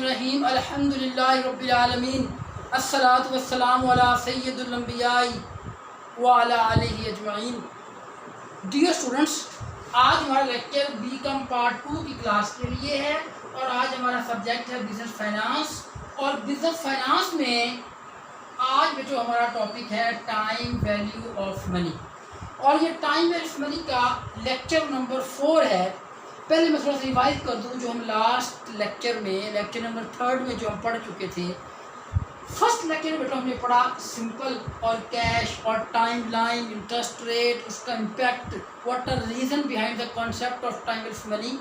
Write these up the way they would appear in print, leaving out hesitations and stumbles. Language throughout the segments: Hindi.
रहीम अल्हम्दुलिल्लाहि रब्बिल आलमीन अस्सलातु वस्सलामु अला सय्यिदिल अंबियाई व अला आलिहि अजमईन। डियर स्टूडेंट्स, आज हमारा लेक्चर बीकॉम पार्ट 2 की क्लास के लिए है और आज हमारा सब्जेक्ट है बिजनेस फाइनेंस। और बिजनेस फाइनेंस में आज जो हमारा टॉपिक है टाइम वैल्यू ऑफ मनी, और ये टाइम वैल्यू ऑफ मनी का लेक्चर नंबर 4 है। पहले मैं थोड़ा सा रिवाइज कर दूं जो हम लास्ट लेक्चर में लेक्चर नंबर 3 में जो हम पढ़ चुके थे। फर्स्ट लेक्चर में बेटा हमने पढ़ा सिंपल और कैश और टाइम लाइन, इंटरेस्ट रेट, उसका impact, what are reason behind the concept of time value of money.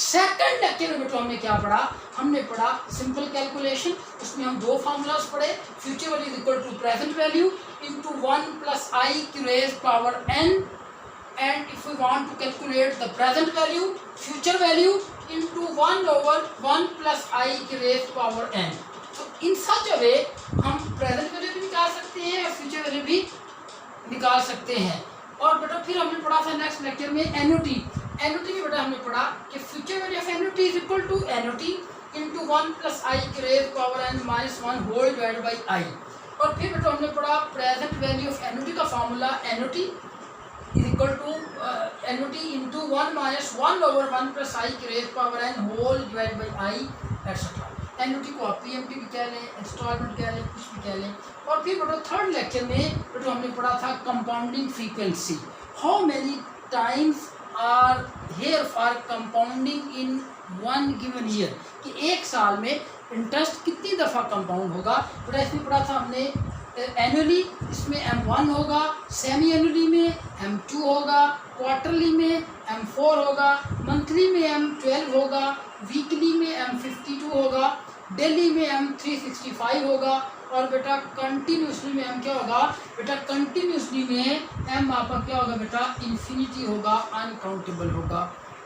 Second lecture में बेटा हमने क्या पढ़ा? हमने पढ़ा सिंपल कैलकुलेशन। उसमें हम दो फार्मूलाज पढ़े, future value is equal to present value into 1 + i की raise power n, and if we want to calculate the present value, future value into 1/1 + i की रेज पावर n। तो इन सच वे हम प्रेजेंट वैल्यू भी निकाल सकते हैं और फ्यूचर वैल्यू भी निकाल सकते हैं। और बेटा फिर हमने पढ़ा था नेक्स्ट लेक्चर में एन्युटी। एन्युटी में बेटा हमने पढ़ा कि future value of annuity is equal to annuity into 1 + i की raise power n - 1 whole divided by i। और फिर बेटा हमने पढ़ा प्रेजेंट वैल्यू ऑफ एन्युटी का formula annuity is equal to annuity into 1 - 1/1 + i की raise power n whole divide by i etcetera. Annuity को आप पीएमटी भी कह लें, इंस्टॉलमेंट कह लें, कुछ भी कह लें। और फिर बेटा थर्ड लेक्चर में बेटा हमने पढ़ा था compounding frequency. How many times are here for compounding in 1 given year, कि एक साल में इंटरेस्ट कितनी दफ़ा कंपाउंड होगा। बेटा इसमें पढ़ा था हमने एनुअली, इसमें M1 होगा, सेमी एनुअली में M2 होगा, क्वार्टरली में M4 होगा, मंथली में M12 होगा, वीकली में M52 होगा, डेली में M365 होगा, और बेटा कंटिन्यूसली में M क्या होगा? बेटा कंटिन्यूसली में M आपका क्या होगा? बेटा इन्फिनिटी होगा, अनकाउंटेबल होगा,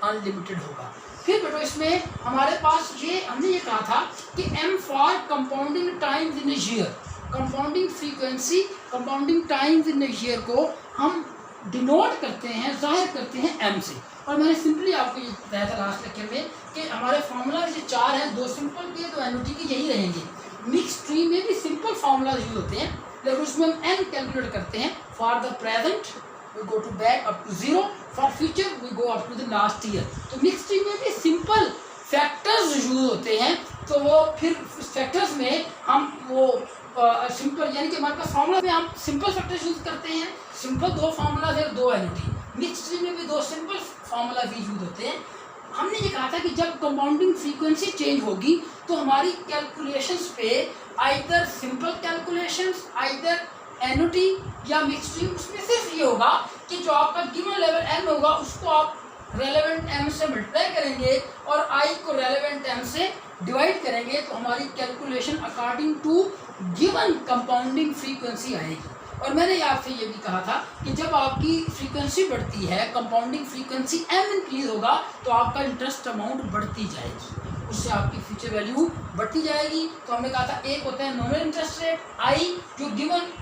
अनलिमिटेड होगा। फिर बेटा इसमें हमारे पास ये हमने ये कहा था कि M for compounding times in a year, compounding frequency, compounding times in a year को हम डिनोट करते हैं, जाहिर करते हैं M से। और मैंने सिंपली आपको ये बताया था लास्ट लेक्चर में कि हमारे फार्मूला जो 4 हैं, 2 सिंपल के, 2 एन्युटी के, यही रहेंगे। मिक्स स्ट्रीम में भी सिंपल फार्मूला यूज होते हैं, लेकिन उसमें हम n कैलकुलेट करते हैं। For the present we go to back up to 0, for future we go up to the last year. तो मिक्स स्ट्रीम में भी सिंपल फैक्टर्स यूज होते हैं। तो वो फिर फैक्टर्स में हम वो सिंपल यानी कि हमारे पास फार्मूला में हम सिंपल फैक्टर्स यूज करते हैं। सिंपल 2 फार्मूला है, 2 एन्युटी। मिक्स स्ट्रीम में भी 2 सिंपल फार्मूला भी यूज होते हैं। हमने ये कहा था कि जब कंपाउंडिंग फ्रीक्वेंसी चेंज होगी तो हमारी कैलकुलेशंस पे either simple calculations, either annuity या मिक्स स्ट्रीम, उसमें सिर्फ ये होगा कि जो आपका गिवन लेवल n होगा उसको आप रेलेवेंट m से मल्टीप्लाई करेंगे और i को रेलेवेंट m से डिवाइड करेंगे, तो हमारी calculation according to given compounding frequency आएगी। और मैंने आपसे ये भी कहा था कि जब आपकी फ्रीक्वेंसी बढ़ती है, कंपाउंडिंग फ्रीक्वेंसी m इंक्रीज होगा, तो आपका इंटरेस्ट अमाउंट बढ़ती जाएगी, उससे आपकी फ्यूचर वैल्यू बढ़ती जाएगी। तो हमने कहा था एक होता है नॉमिनल इंटरेस्ट रेट i, जो गिवन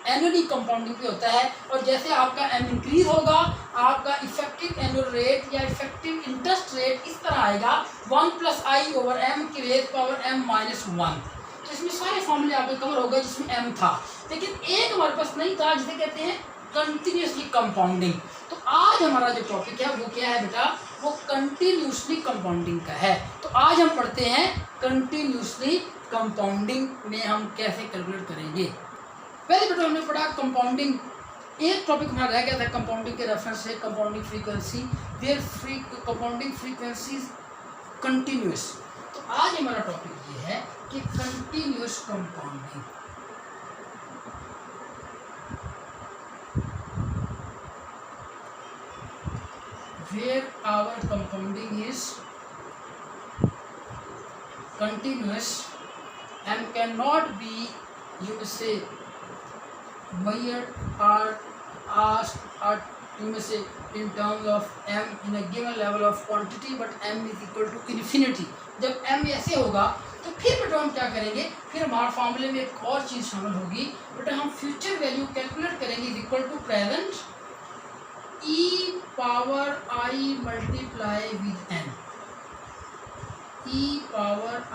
एनुअली कंपाउंडिंग पे होता है, और जैसे आपका m इंक्रीज होगा आपका इफेक्टिव एनुअल रेट या इफेक्टिव इंटरेस्ट रेट इस तरह आएगा 1 + i/m की रेज पावर m - 1। तो इसमें सारे फॉर्मूले आपको कवर हो गए जिसमें m था, लेकिन एक हमारे पास नहीं था जिसे कहते हैं कंटिन्यूसली कंपाउंडिंग। तो आज हमारा जो टॉपिक है वो क्या है बेटा? वो कंटिन्यूसली कंपाउंडिंग का है। तो आज हम पढ़ते हैं कंटिन्यूसली कंपाउंडिंग में हम कैसे कैलकुलेट करेंगे। पहले बेटा हमने पढ़ा कंपाउंडिंग, एक टॉपिक हमारा रह गया था कंपाउंडिंग के रेफरेंस से, compounding frequency, where compounding frequency continuous. तो आज हमारा टॉपिक ये है कि continuous compounding. Where our compounding is continuous and cannot be, you may say, measured or asked, or you may say in terms of m in a given level of quantity, but m is equal to infinity। जब m ऐसे होगा तो फिर बेटा हम क्या करेंगे? फिर हमारे फार्मूले में एक और चीज़ शामिल होगी बेटा, हम फ्यूचर वैल्यू कैलकुलेट करेंगे is equal to present e power i multiply with n। e power I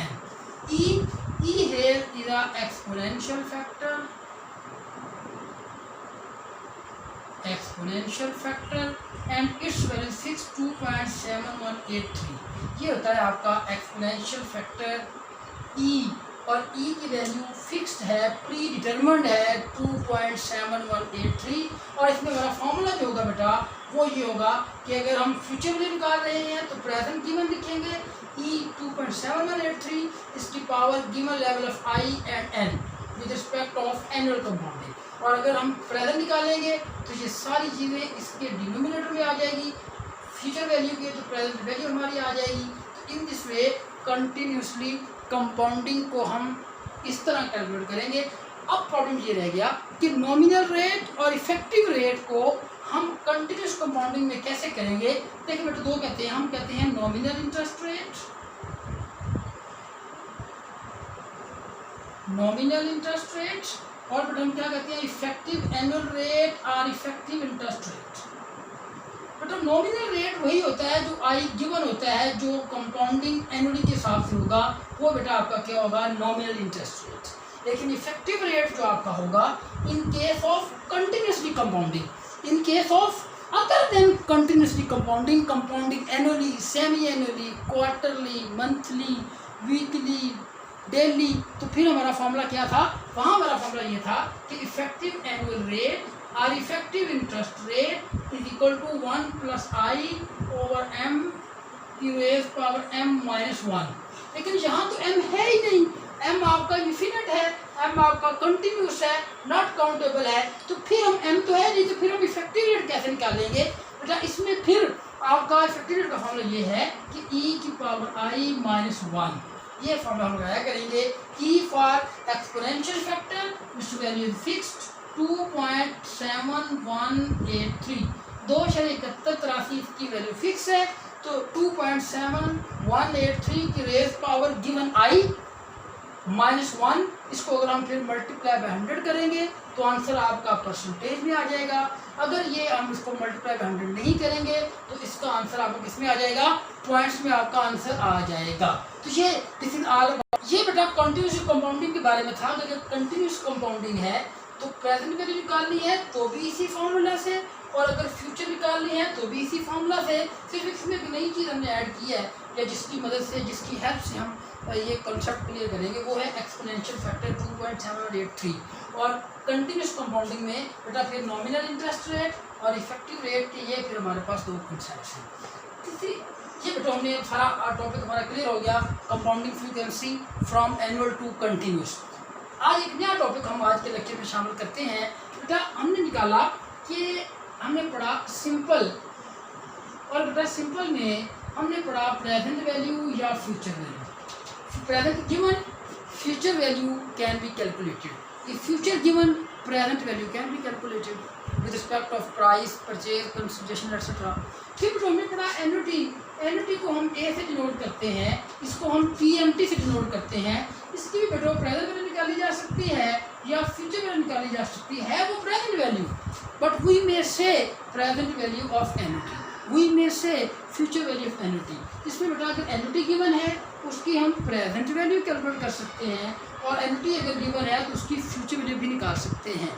n. E here is a exponential factor, and its value 2.7183. ये होता है आपका एक्सपोनेंशियल फैक्टर E, और E की वैल्यू फिक्स्ड है, प्री डिटरमिन्ड है 2.7183. और इसमें हमारा फॉर्मूला जो होगा बेटा वो ये होगा कि अगर हम फ्यूचर वैल्यू निकाल रहे हैं तो प्रेजेंट गिवन लिखेंगे E 2.7183 इसकी power given level of I and N with respect of annual compounding. और अगर हम प्रेजेंट निकालेंगे तो ये सारी चीज़ें इसके डिनोमिनेटर में आ जाएगी, फ्यूचर वैल्यू की तो प्रेजेंट वैल्यू हमारी आ जाएगी. तो in this way continuously compounding को हम इस तरह कैलकुलेट करेंगे. अब प्रॉब्लम ये रह गया कि नॉमिनल रेट और इफेक्टिव रेट को हम कंटिन्यूस कंपाउंडिंग में कैसे करेंगे. देखिए बेटा दो कहते हैं, हम कहते हैं nominal interest rate, nominal interest rate, और बेटा हम क्या कहते हैं इफेक्टिव एनुअल रेट और इफेक्टिव इंटरेस्ट रेट. बेटा नॉमिनल रेट वही होता है जो आई गिवन होता है, जो कंपाउंडिंग एनुअली के हिसाब से होगा वो बेटा आपका क्या होगा नॉमिनल इंटरेस्ट रेट. लेकिन इफेक्टिव रेट जो आपका होगा in case of continuously compounding, in case of other than continuously compounding, compounding annually, semi annually, quarterly, monthly, weekly, daily. तो फिर हमारा फॉर्मूला क्या था, वहाँ हमारा फॉर्मूला ये था कि इफेक्टिव एनुअल रेट और effective interest rate is equal to 1 + I over m की रेज पावर m-1. लेकिन यहाँ तो m है ही नहीं, m आपका इन्फिनिट है, m आपका कंटिन्यूस है, नॉट काउंटेबल है. तो फिर हम m तो है नहीं, तो फिर हम इफेक्टिव रेट कैसे निकालेंगे बेटा. इसमें फिर आपका इफेक्टिव रेट का फॉर्मूला ये है कि e की पावर I-1. ये फॉर्मूला हम लगाया करेंगे E for exponential factor which value is fixed 2.7183. 2.7183 इसकी वैल्यू फिक्स है, तो 2.7183 की रेज पावर गिवन I-1. इसको अगर हम फिर मल्टीप्लाई बाय 100 करेंगे तो आंसर आपका परसेंटेज में आ जाएगा. अगर ये हम इसको मल्टीप्लाई बाय 100 नहीं करेंगे तो इसका आंसर आपको किस में आ जाएगा, पॉइंट्स में आपका आंसर आ जाएगा. तो ये दिस इज ऑल. ये बेटा कंटिन्यूस कंपाउंडिंग के बारे में था. अगर कंटिन्यूस कंपाउंडिंग है तो प्रेजेंट वैल्यू निकालनी है तो भी इसी फॉर्मूला से, और अगर फ्यूचर निकालनी है तो भी इसी फॉर्मूला से. सिर्फ इसमें एक नई चीज़ हमने ऐड की है या जिसकी मदद से, जिसकी हेल्प से हम ये कॉन्सेप्ट क्लियर करेंगे, वो है एक्सपोनेंशियल फैक्टर 2.783. और कंटिन्यूस कंपाउंडिंग में बेटा फिर नॉमिनल इंटरेस्ट रेट और इफेक्टिव रेट के ये फिर हमारे पास दो कॉन्सेप्ट्स हैं. ये बेटा हमने सारा टॉपिक हमारा क्लियर हो गया, compounding frequency from annual to continuous. आज एक नया टॉपिक हम आज के लेक्चर में शामिल करते हैं. बेटा हमने निकाला कि हमने पढ़ा सिंपल, और बेटा सिंपल में हमने पढ़ा प्रेजेंट वैल्यू या future value. Present given, future value can be calculated. If future given, present value can be calculated with respect of price, purchase, consideration etcetera. फिर हमने पढ़ा एन्युटी. एन्युटी को हम ए से डिनोट करते हैं, इसको हम PMT से डिनोट करते हैं. इसकी भी बेटा प्रेजेंट वैल्यू निकाली जा सकती है या फ्यूचर वैल्यू निकाली जा सकती है, वो present value. But we may say present value of annuity, we may say future value of annuity. इसमें बेटा अगर एन्युटी गिवन है उसकी हम प्रेजेंट वैल्यू कैलकुलेट कर सकते हैं, और एन्युटी अगर गिवन है तो उसकी फ्यूचर वैल्यू भी निकाल सकते हैं.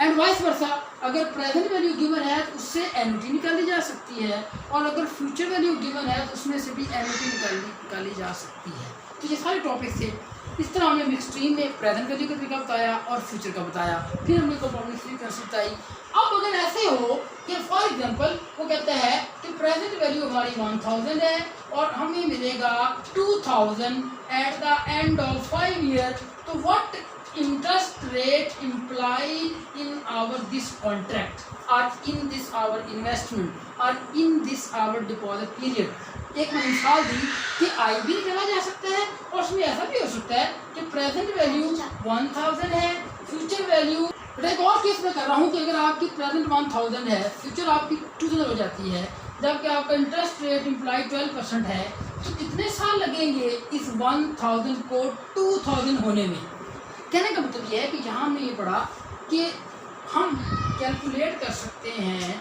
एंड वाइस वर्सा, अगर प्रेजेंट वैल्यू गिवन है तो उससे एन्युटी निकाली जा सकती है, और अगर फ्यूचर वैल्यू गिवन है तो उसमें से भी एन्युटी निकाली जा सकती है. तो ये सारे टॉपिक थे. इस तरह हमने मिक्स स्ट्रीम में प्रेजेंट वैल्यू का तरीका बताया और फ्यूचर का बताया, फिर हमने कंपाउंडिंग फ्रीक्वेंसी बताई. अब अगर ऐसे हो कि फॉर एग्जांपल वो कहता है कि प्रेजेंट वैल्यू हमारी 1000 है और हमें मिलेगा 2000 at the end of 5 year, तो what interest rate implied in our this contract or in this our investment or in this our deposit period. एक मैंने मिसाल दी कि आई भी निकाला जा सकता है, और उसमें ऐसा भी हो सकता है कि प्रेजेंट वैल्यू 1000 है, फ्यूचर वैल्यू. एक और केस में कर रहा हूँ कि अगर आपकी प्रेजेंट 1000 है, फ्यूचर आपकी 2000 हो जाती है, जबकि आपका इंटरेस्ट रेट इम्प्लाई 12% है, तो कितने साल लगेंगे इस 1000 को 2000 होने में. कहने का मतलब यह है कि यहाँ हमने ये पढ़ा कि हम कैलकुलेट कर सकते हैं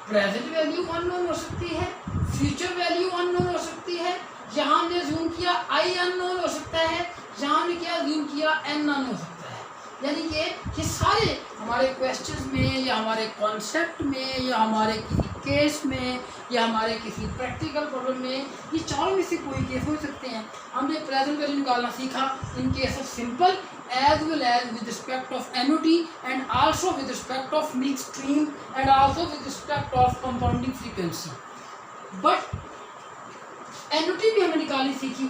प्रेजेंट वैल्यू अननोन हो सकती है, फ्यूचर वैल्यू अननोन हो सकती है, यहाँ हमने अज्यूम किया आई अननोन हो सकता है, यहाँ हमने क्या अज्यूम किया एन नॉन हो सकता है। यानी कि ये सारे हमारे क्वेश्चंस में या हमारे कॉन्सेप्ट में या हमारे किसी केस में या हमारे किसी प्रैक्टिकल प्रॉब्लम में ये चारों में से कोई केस हो सकते हैं। हमने प्रेजेंट वैल्यू निकालना सीखा in case of simple as well as with respect of annuity and also with respect of mixed stream and also with respect of compounding frequency. But annuity भी हमने निकालनी सीखी,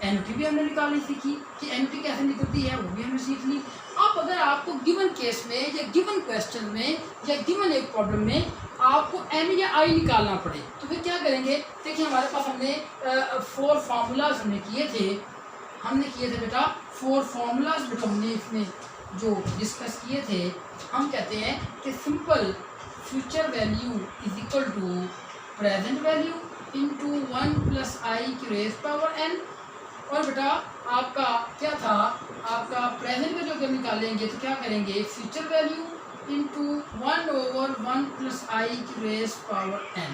एनुटी भी हमने निकालनी सीखी कि एनुटी कैसे निकलती है वो भी हमने सीख ली। अब अगर आपको गिवन केस में या गिवन क्वेश्चन में या गिवन एक प्रॉब्लम में आपको एन या आई निकालना पड़े तो फिर क्या करेंगे? देखिए हमारे पास हमने 4 फार्मूलाज हमने किए थे बेटा 4 फार्मूलाज बेटा हमने इसमें जो डिस्कस किए थे। हम कहते हैं कि simple future value is equal to present value into 1 + i की रेज़ पावर n। और बेटा आपका क्या था, आपका प्रेजेंट वैल्यू अगर निकालेंगे तो क्या करेंगे? फ्यूचर वैल्यू इंटू 1/1 + i की raise power n।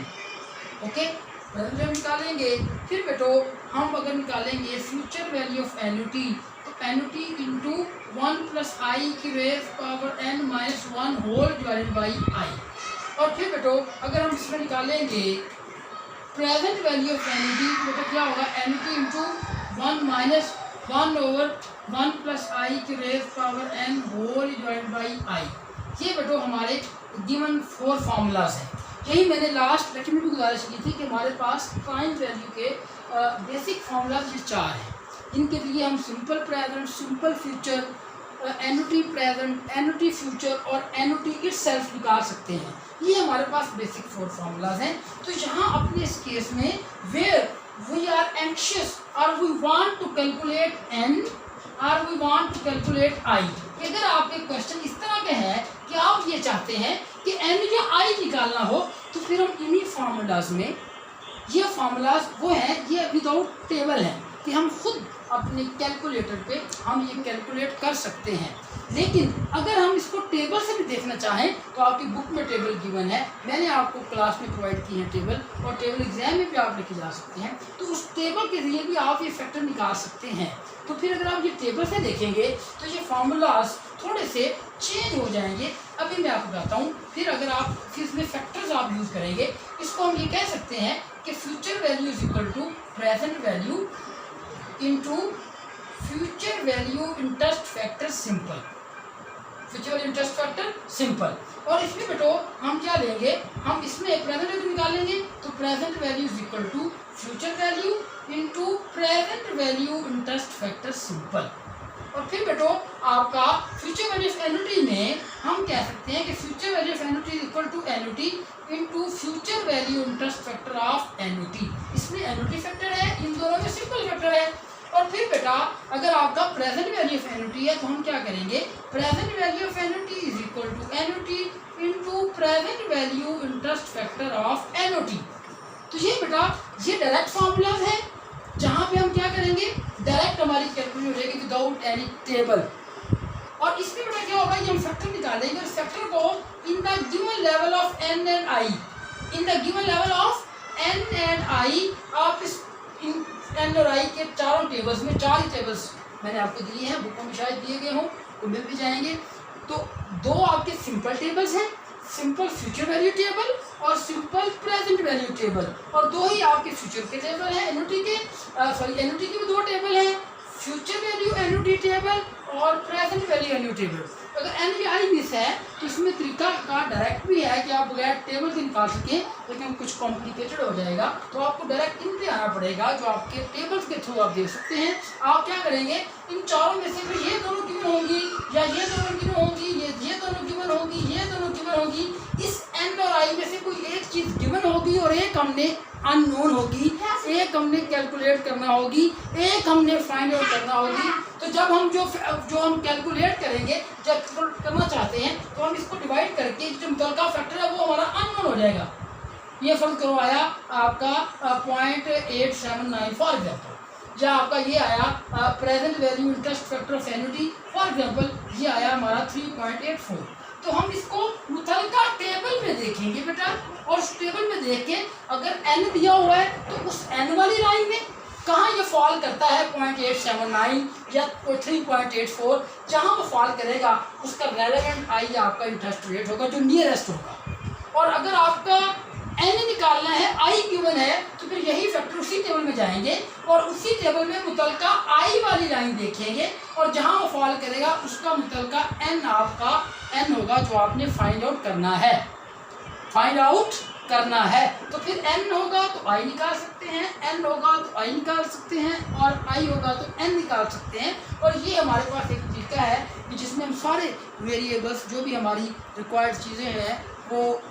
Okay, present value निकालेंगे। फिर बेटो हम अगर निकालेंगे फ्यूचर वैल्यू ऑफ एन्युटी तो एन्युटी इंटू 1 + i की raise power n - 1 whole divided by i। और फिर बेटो अगर हम इसमें निकालेंगे प्रेजेंट वैल्यू ऑफ एन्युटी तो बेटा क्या होगा? एन्युटी इंटू 1 - 1/1 + i की raise power n whole divided by i। ये बेटो हमारे गिवन 4 फार्मूलाज हैं। यही मैंने लास्ट लेक्चर में भी गुजारिश की थी कि हमारे पास प्राइम वैल्यू के बेसिक फार्मूलाज ये 4 हैं। इनके लिए हम simple present, simple future, annuity present, annuity future और एन्युटी इटसेल्फ निकाल सकते हैं। ये हमारे पास बेसिक 4 फार्मूलाज हैं। तो यहाँ अपने इस केस में वेयर वी आर एंक्शियस और we want to calculate n और we want to calculate i, अगर आपके क्वेश्चन इस तरह के हैं कि आप ये चाहते हैं कि n या i निकालना हो तो फिर हम इन्हीं फार्मूलाज में, ये फार्मूलाज वो हैं ये विदाउट टेबल हैं कि हम खुद अपने कैलकुलेटर पे हम ये कैलकुलेट कर सकते हैं। लेकिन अगर हम इसको टेबल से भी देखना चाहें तो आपकी बुक में टेबल गिवन है, मैंने आपको क्लास में प्रोवाइड की है टेबल, और टेबल एग्जाम में भी आप लेके जा सकते हैं। तो उस टेबल के जरिए भी आप ये फैक्टर निकाल सकते हैं। तो फिर अगर आप ये टेबल से देखेंगे तो ये फार्मूलाज थोड़े से चेंज हो जाएंगे। अभी मैं आपको बताता हूँ। फिर अगर आप फिर इसमें फैक्टर्स आप यूज़ करेंगे, इसको हम ये कह सकते हैं कि future value is equal to present value into future value interest factor simple, future interest factor simple. और इसमें बेटो हम क्या लेंगे? हम इसमें प्रेजेंट वैल्यू निकालेंगे तो present value is equal to future value into present value interest factor simple. और फिर बेटो आपका फ्यूचर वैल्यू ऑफ एन्युटी में हम कह सकते हैं कि future value of annuity is equal to annuity into future value interest factor of annuity. इसमें एन्युटी फैक्टर है, इन दोनों में सिंपल फैक्टर है। और फिर बेटा अगर आपका प्रेजेंट वैल्यू ऑफ एन्युटी है तो हम क्या करेंगे? Present value of annuity is equal to annuity into present value interest factor of annuity. तो ये बेटा ये डायरेक्ट फार्मूलाज है जहाँ पे हम क्या करेंगे? डायरेक्ट हमारी कैलकुलेशन हो जाएगी विदाउट एनी टेबल। और इसमें बेटा क्या होगा? ये हम फैक्टर निकालेंगे और फैक्टर को in the given level of n and i, in the given level of n and i आप इस n और i के चारों टेबल्स में, 4 ही टेबल्स मैंने आपको दिए हैं, बुकों में शायद दिए गए हों, तो मिल भी जाएंगे। तो 2 आपके सिंपल टेबल्स हैं, सिंपल फ्यूचर वैल्यू टेबल और सिंपल प्रेजेंट वैल्यू टेबल, और 2 ही आपके फ्यूचर के टेबल हैं। एन्युटी के एन्युटी के भी 2 टेबल हैं, फ्यूचर वैल्यू एन्युटी टेबल और प्रेजेंट वैल्यू एन्युटी टेबल। अगर एन या आई मिस है तो इसमें तरीका का डायरेक्ट भी है कि आप बगैर टेबल के निकाल सकें, लेकिन कुछ कॉम्प्लिकेटेड हो जाएगा तो आपको डायरेक्ट इन पे आना पड़ेगा, जो आपके टेबल्स के थ्रू आप देख सकते हैं। आप क्या करेंगे? इन चारों में से ये दोनों गिवन होंगी या ये दोनों गिवन होंगी, ये दोनों गिवन होंगी, ये दोनों गिवन होगी। इस एन और आई में से कोई एक चीज़ गिवन होगी और एक हमने अननोन होगी, एक हमने कैलकुलेट करना होगी, एक हमने फाइंड आउट करना होगी। तो जब हम जो हम कैलकुलेट करेंगे, जब करना चाहते हैं तो हम इसको डिवाइड करके जो मुतलका फैक्टर है वो हमारा अननोन हो जाएगा। ये फर्ज करो आया आपका 0.879 फॉर एग्जाम्पल, या आपका ये आया present value interest factor of annuity for example, ये आया हमारा 3.84। तो हम इसको मुतलका टेबल में देखेंगे बेटा, और उस टेबल में देख के अगर n दिया हुआ है तो उस n वाली लाइन में कहाँ ये फॉल करता है 0.879 या 3.84, जहाँ वो फॉल करेगा उसका रेलेवेंट आई आपका इंटरेस्ट रेट होगा जो नियरेस्ट होगा। और अगर आपका n निकालना है, i गिवन है, तो फिर यही फैक्टर उसी टेबल में जाएंगे और उसी टेबल में मुतलका i वाली लाइन देखेंगे और जहाँ वो फॉल करेगा उसका मुतलका n आपका n होगा जो आपने फाइंड आउट करना है, फाइंड आउट करना है। तो फिर n होगा तो i निकाल सकते हैं, n होगा तो i निकाल सकते हैं और i होगा तो n निकाल सकते हैं। और ये हमारे पास एक तरीका है कि जिसमें हम सारे वेरिएबल्स जो भी हमारी रिक्वायर्ड चीज़ें हैं वो